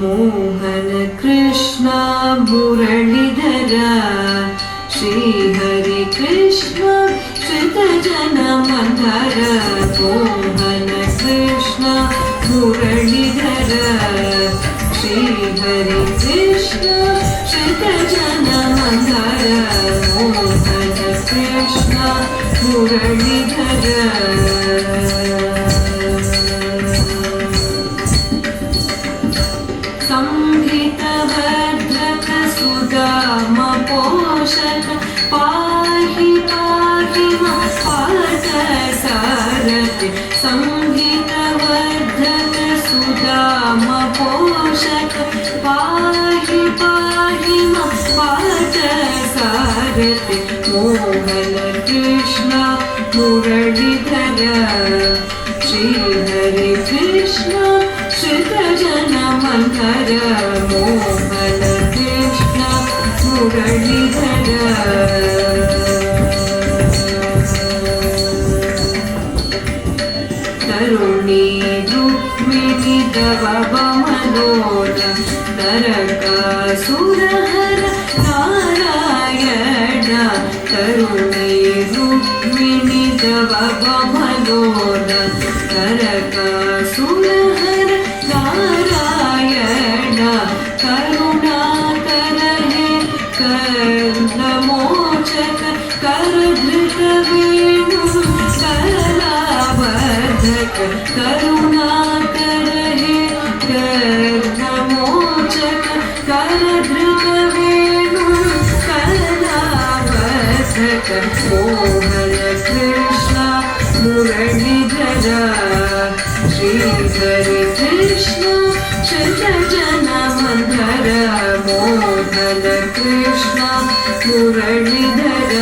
मोहन कृष्ण मुरलीधर श्री हरि कृष्ण श्रित जन मंदर मोहन कृष्ण मुरलीधर श्री हरि कृष्ण श्रित जन मंदर मोहन कृष्ण मुरलीधर संहितवर्धक सुदाम पोषक पाहि पाहि मां पार्थसारथि संहितवर्धक सुदाम पोषक पाहि पाहि मां पार्थसारथि मोहन कृष्ण मुरलीधर श्री हरि कृष्ण श्रित जन मंदर मोहन कृष्ण मुरलीधर तरुणी रुक्मिणी दवभ मनोज नरकासुरहर नारायण तरुणी रुक्मिणी दवभ मनोज नरकासुरहर नारायण करुणाकर हे कर्णमोचक करधृत वेणु कलावर्धक करुणाकर हे कर्णमोचक करधृत वेणु कलावर्धक मोहन कृष्ण मुरलीधर श्री हरि कृष्ण श्रित जन मंदर मोहन कृष्ण मुरलीधर